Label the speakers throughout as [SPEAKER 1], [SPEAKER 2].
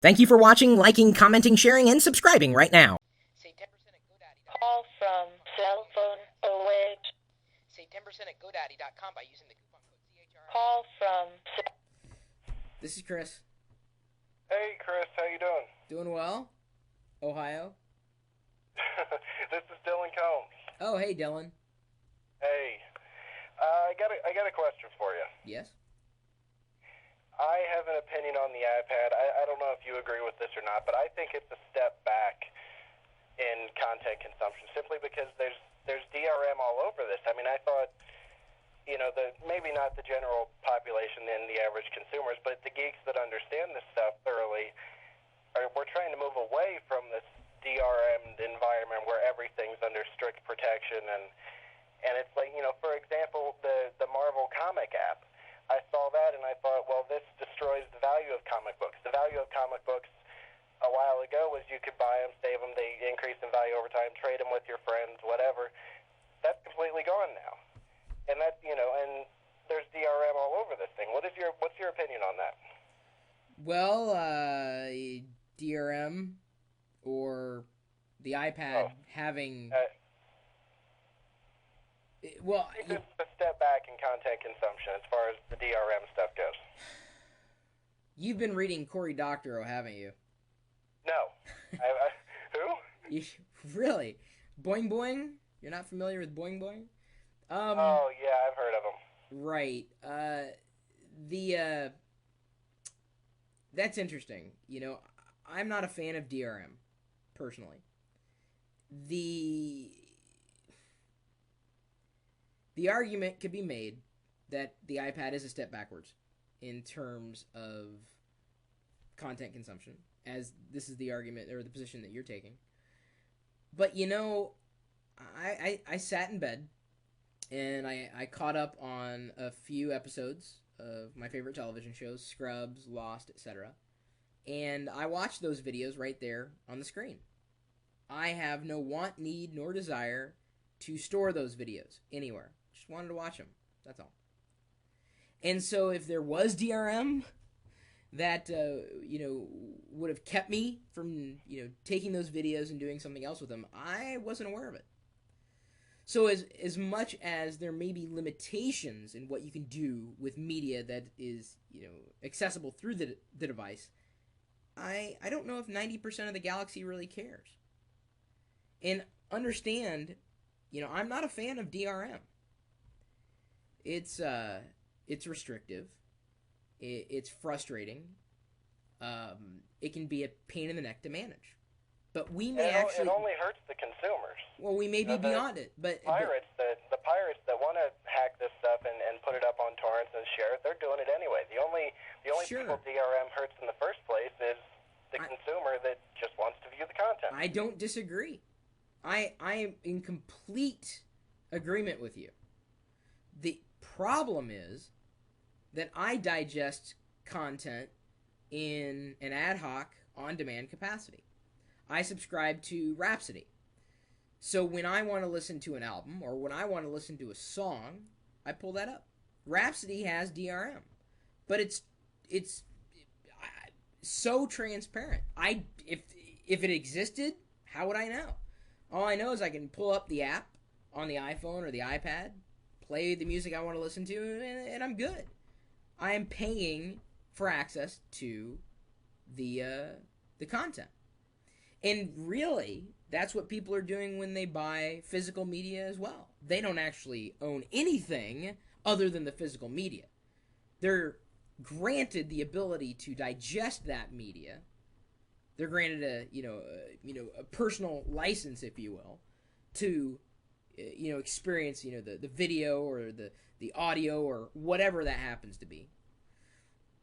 [SPEAKER 1] Thank you for watching, liking, commenting, sharing, and subscribing right now.
[SPEAKER 2] Save 10% at GoDaddy. Call from cell phone away. Save 10% at GoDaddy.com by using the coupon code CHR. Call from.
[SPEAKER 1] This is Chris.
[SPEAKER 3] Hey, Chris, how you doing?
[SPEAKER 1] Doing well. Ohio.
[SPEAKER 3] This is Dylan Combs.
[SPEAKER 1] Oh, hey, Dylan.
[SPEAKER 3] Hey, I got a question for you.
[SPEAKER 1] Yes?
[SPEAKER 3] I have an opinion on the iPad. I don't know if you agree with this or not, but I think it's a step back in content consumption simply because there's DRM all over this. I mean, I thought, maybe not the general population and the average consumers, but the geeks that understand this stuff thoroughly, we're trying to move away from this DRM environment where everything's under strict protection. And it's like, for example, the Marvel comic app. I saw that and I thought, well, this destroys the value of comic books. The value of comic books a while ago was you could buy them, save them, they increase in value over time, trade them with your friends, whatever. That's completely gone now. And and there's DRM all over this thing. What's your opinion on that?
[SPEAKER 1] Well, DRM or the iPad having... well,
[SPEAKER 3] just a step back in content consumption as far as the DRM stuff goes.
[SPEAKER 1] You've been reading Cory Doctorow, haven't you?
[SPEAKER 3] No. Who?
[SPEAKER 1] Really? Boing Boing? You're not familiar with Boing Boing?
[SPEAKER 3] Oh, yeah, I've heard of him.
[SPEAKER 1] Right. That's interesting. I'm not a fan of DRM, personally. The argument could be made that the iPad is a step backwards in terms of content consumption, as this is the argument or the position that you're taking. But I sat in bed and I caught up on a few episodes of my favorite television shows, Scrubs, Lost, etc. And I watched those videos right there on the screen. I have no want, need, nor desire to store those videos anywhere. Just wanted to watch them. That's all. And so if there was DRM that, would have kept me from, taking those videos and doing something else with them, I wasn't aware of it. So as much as there may be limitations in what you can do with media that is, accessible through the device, I don't know if 90% of the galaxy really cares. And understand, I'm not a fan of DRM. It's restrictive. It's frustrating. It can be a pain in the neck to manage. But we may
[SPEAKER 3] it only hurts the consumers.
[SPEAKER 1] Well, we may be beyond it, but
[SPEAKER 3] the pirates that want to hack this stuff and put it up on torrents and share it, they're doing it anyway. The only
[SPEAKER 1] sure.
[SPEAKER 3] people DRM hurts in the first place is the consumer that just wants to view the content.
[SPEAKER 1] I don't disagree. I am in complete agreement with you. The problem is that I digest content in an ad hoc, on-demand capacity. I subscribe to Rhapsody. So when I want to listen to an album or when I want to listen to a song, I pull that up. Rhapsody has DRM, but it's so transparent. If it existed, how would I know? All I know is I can pull up the app on the iPhone or the iPad, play the music I want to listen to, and I'm good. I am paying for access to the content. And really, that's what people are doing when they buy physical media as well. They don't actually own anything other than the physical media. They're granted the ability to digest that media. They're granted a personal license, if you will, to experience the video or the audio or whatever that happens to be.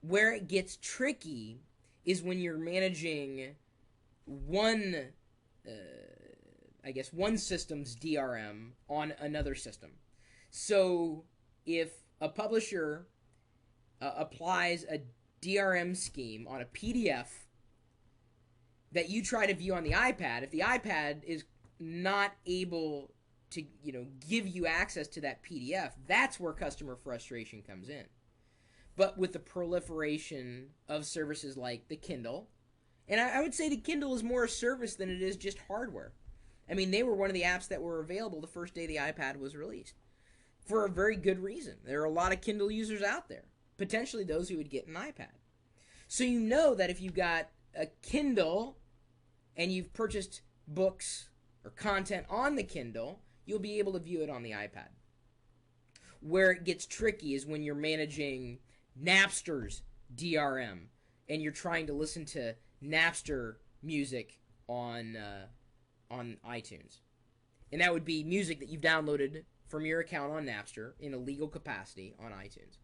[SPEAKER 1] Where it gets tricky is when you're managing one system's DRM on another system. So if a publisher applies a DRM scheme on a PDF that you try to view on the iPad, if the iPad is not able to, give you access to that PDF, that's where customer frustration comes in. But with the proliferation of services like the Kindle, And I would say the Kindle is more a service than it is just hardware. I mean, they were one of the apps that were available the first day the iPad was released. For a very good reason. There are a lot of Kindle users out there. Potentially those who would get an iPad. So you know that if you've got a Kindle and you've purchased books or content on the Kindle, you'll be able to view it on the iPad. Where it gets tricky is when you're managing Napster's DRM and you're trying to listen to Napster music on iTunes. And that would be music that you've downloaded from your account on Napster in a legal capacity on iTunes.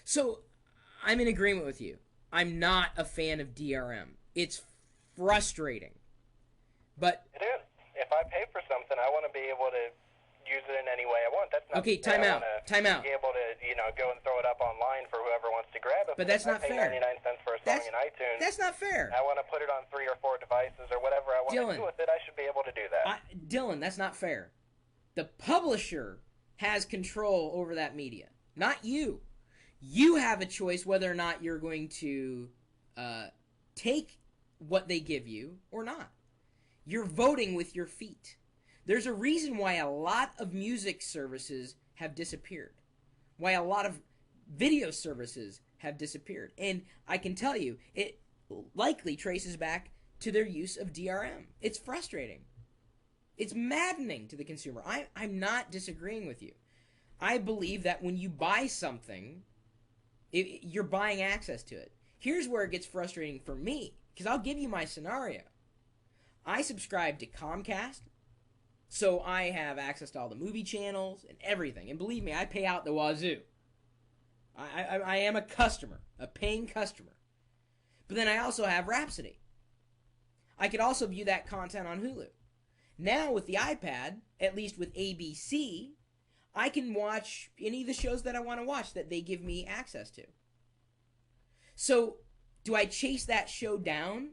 [SPEAKER 1] So I'm in agreement with you. I'm not a fan of DRM. It's frustrating. But
[SPEAKER 3] it is. If I pay for something, I want to be able to use it in any way I want. That's not
[SPEAKER 1] okay. Time out.
[SPEAKER 3] Be able to, go and throw it up online for whoever wants to grab it.
[SPEAKER 1] But that's not fair.
[SPEAKER 3] 99 cents for a song in iTunes.
[SPEAKER 1] That's not fair.
[SPEAKER 3] I want to put it on 3 or 4 devices or whatever I want to do with it. I should be able to do that.
[SPEAKER 1] Dylan, that's not fair. The publisher has control over that media, not you. You have a choice whether or not you're going to take what they give you or not. You're voting with your feet. There's a reason why a lot of music services have disappeared, why a lot of video services have disappeared. And I can tell you, it likely traces back to their use of DRM. It's frustrating. It's maddening to the consumer. I'm not disagreeing with you. I believe that when you buy something, you're buying access to it. Here's where it gets frustrating for me, because I'll give you my scenario. I subscribe to Comcast, so I have access to all the movie channels and everything. And believe me, I pay out the wazoo. I am a customer, a paying customer. But then I also have Rhapsody. I could also view that content on Hulu. Now with the iPad, at least with ABC, I can watch any of the shows that I want to watch that they give me access to. So, do I chase that show down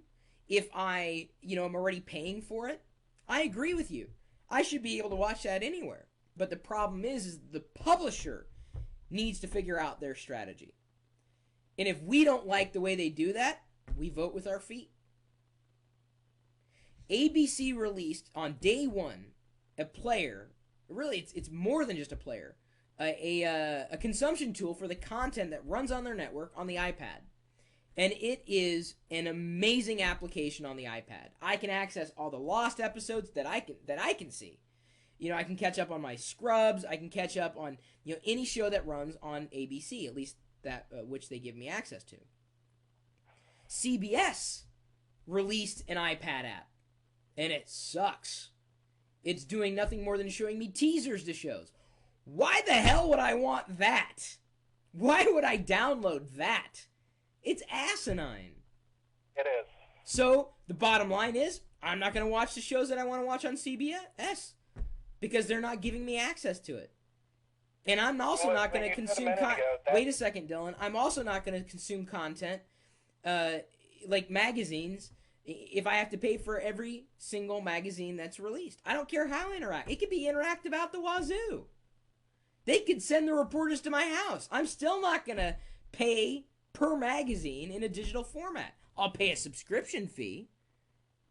[SPEAKER 1] if I'm already paying for it? I agree with you. I should be able to watch that anywhere. But the problem is the publisher needs to figure out their strategy. And if we don't like the way they do that, we vote with our feet. ABC released on day one a player. Really, it's more than just a player. A consumption tool for the content that runs on their network on the iPad. And it is an amazing application on the iPad. I can access all the lost episodes that I can see. I can catch up on my Scrubs. I can catch up on any show that runs on ABC, at least that which they give me access to. CBS released an iPad app, and it sucks. It's doing nothing more than showing me teasers to shows. Why the hell would I want that? Why would I download that? It's asinine.
[SPEAKER 3] It is.
[SPEAKER 1] So, the bottom line is, I'm not going to watch the shows that I want to watch on CBS because they're not giving me access to it. And I'm also not going to consume content. Wait a second, Dylan. I'm also not going to consume content like magazines if I have to pay for every single magazine that's released. I don't care how interactive. It could be interactive out the wazoo. They could send the reporters to my house. I'm still not going to pay per magazine in a digital format. I'll pay a subscription fee,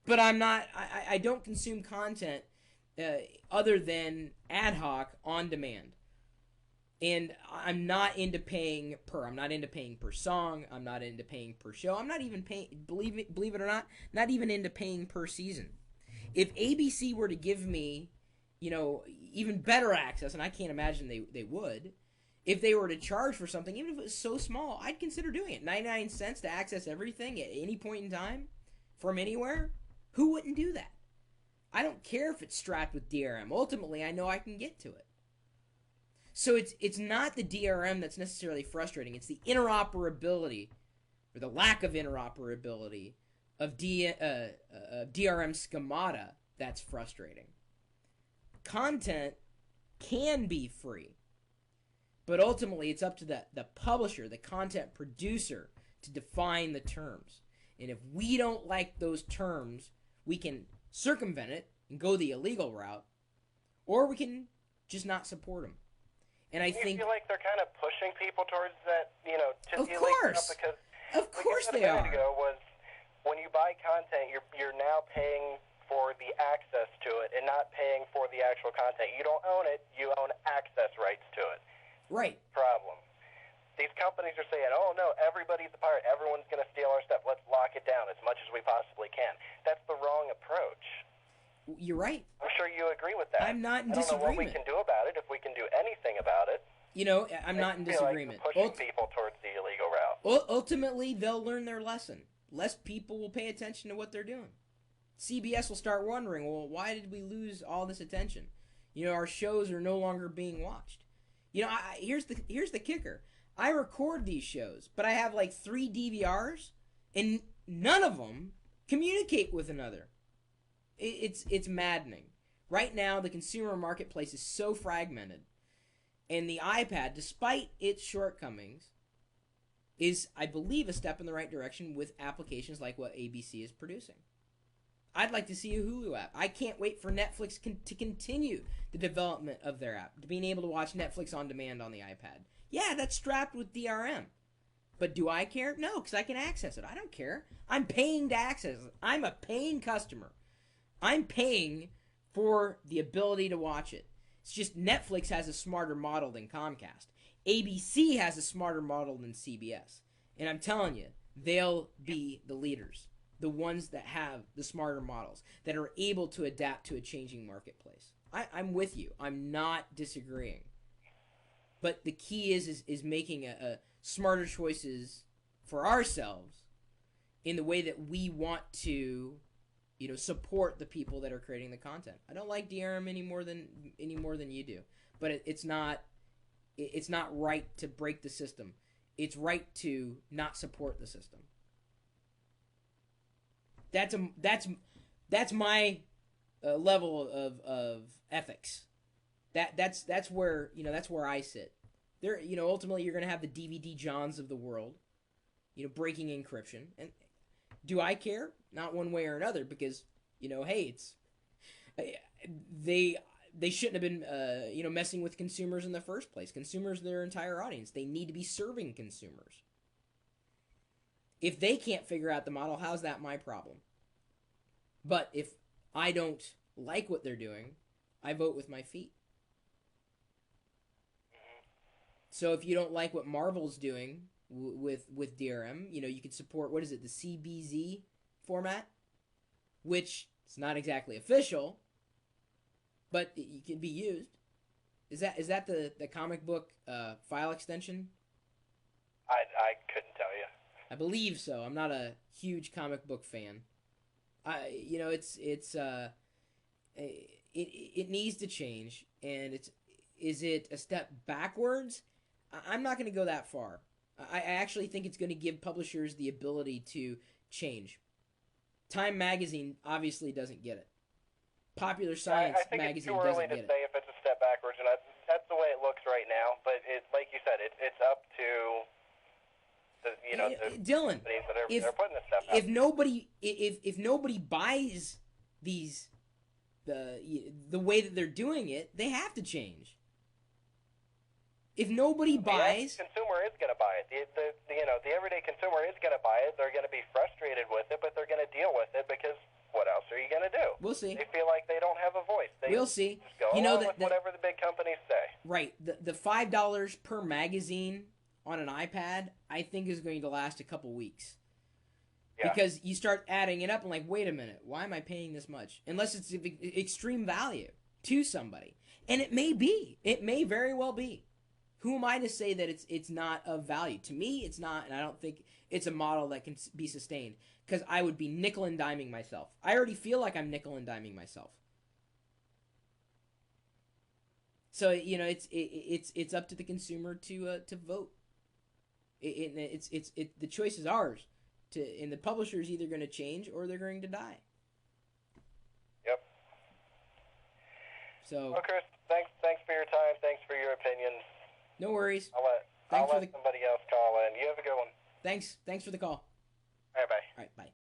[SPEAKER 1] but I don't consume content other than ad hoc on demand. And I'm not into paying per. I'm not into paying per song. I'm not into paying per show. I'm not even paying, believe it or not even into paying per season. If ABC were to give me, even better access, and I can't imagine they would, if they were to charge for something, even if it was so small, I'd consider doing it. 99 cents to access everything at any point in time from anywhere? Who wouldn't do that? I don't care if it's strapped with DRM. Ultimately, I know I can get to it. So it's not the DRM that's necessarily frustrating. It's the interoperability, or the lack of interoperability, of DRM schemata that's frustrating. Content can be free. But ultimately, it's up to the publisher, the content producer, to define the terms. And if we don't like those terms, we can circumvent it and go the illegal route, or we can just not support them. And I think
[SPEAKER 3] feel like they're kind of pushing people towards that, to
[SPEAKER 1] of course,
[SPEAKER 3] because
[SPEAKER 1] of course they are.
[SPEAKER 3] Ago was when you buy content, you're now paying for the access to it and not paying for the actual content. You don't own it, you own access rights to it.
[SPEAKER 1] Right.
[SPEAKER 3] Problem. These companies are saying, oh, no, everybody's a pirate. Everyone's going to steal our stuff. Let's lock it down as much as we possibly can. That's the wrong approach.
[SPEAKER 1] You're right.
[SPEAKER 3] I'm sure you agree with that.
[SPEAKER 1] I'm not in
[SPEAKER 3] disagreement. I don't know what we
[SPEAKER 1] disagreement.
[SPEAKER 3] can do about it, if we can do anything about it.
[SPEAKER 1] You know, I'm not in disagreement.
[SPEAKER 3] Like pushing people towards the illegal route.
[SPEAKER 1] Ultimately, they'll learn their lesson. Less people will pay attention to what they're doing. CBS will start wondering, well, why did we lose all this attention? You know, our shows are no longer being watched. You know, here's the kicker. I record these shows, but I have like 3 DVRs, and none of them communicate with another. It's maddening. Right now, the consumer marketplace is so fragmented, and the iPad, despite its shortcomings, is, I believe, a step in the right direction with applications like what ABC is producing. I'd like to see a Hulu app. I can't wait for Netflix to continue the development of their app, to being able to watch Netflix on demand on the iPad. Yeah, that's strapped with DRM. But do I care? No, because I can access it. I don't care. I'm paying to access it. I'm a paying customer. I'm paying for the ability to watch it. It's just Netflix has a smarter model than Comcast. ABC has a smarter model than CBS. And I'm telling you, they'll be the leaders. The ones that have the smarter models, that are able to adapt to a changing marketplace. I'm with you. I'm not disagreeing. But the key is making a smarter choices for ourselves in the way that we want to, you know, support the people that are creating the content. I don't like DRM any more than you do. But it's not right to break the system. It's right to not support the system. That's my level of ethics. That's where, you know, that's where I sit. There, you know, ultimately you're going to have the DVD Johns of the world, you know, breaking encryption. And do I care? Not one way or another, because, you know, hey, it's they shouldn't have been you know, messing with consumers in the first place. Consumers are their entire audience. They need to be serving consumers. If they can't figure out the model, how's that my problem? But if I don't like what they're doing, I vote with my feet. So if you don't like what Marvel's doing with DRM, you know, you could support, what is it, the CBZ format, which is not exactly official, but it can be used. Is that the comic book file extension?
[SPEAKER 3] I couldn't tell you.
[SPEAKER 1] I believe so. I'm not a huge comic book fan. You know, it needs to change, and is it a step backwards? I'm not going to go that far. I actually think it's going to give publishers the ability to change. Time magazine obviously doesn't get it. Popular Science magazine doesn't get it. I think it's too early to say if it's a step backwards, and that's the way it looks right now. But like you said, it's up to Dylan,
[SPEAKER 3] they're putting this stuff out.
[SPEAKER 1] If nobody buys these the way that they're doing it, they have to change. If nobody buys,
[SPEAKER 3] the consumer is going to buy it. The everyday consumer is going to buy it. They're going to be frustrated with it, but they're going to deal with it because what else are you going to do?
[SPEAKER 1] We'll see.
[SPEAKER 3] They feel like they don't have a voice.
[SPEAKER 1] We'll see.
[SPEAKER 3] Just go along with whatever the big companies say.
[SPEAKER 1] Right. The $5 per magazine on an iPad, I think, is going to last a couple weeks. Yeah. Because you start adding it up and like, wait a minute, why am I paying this much? Unless it's extreme value to somebody. And it may be. It may very well be. Who am I to say that it's not of value? To me, it's not, and I don't think it's a model that can be sustained, because I would be nickel and diming myself. I already feel like I'm nickel and diming myself. So, you know, it's up to the consumer to vote. The choice is ours. And the publisher is either going to change or they're going to die.
[SPEAKER 3] Yep.
[SPEAKER 1] So.
[SPEAKER 3] Well, Chris, thanks for your time. Thanks for your opinions.
[SPEAKER 1] No worries.
[SPEAKER 3] I'll let somebody else call in. You have a good one.
[SPEAKER 1] Thanks for the call.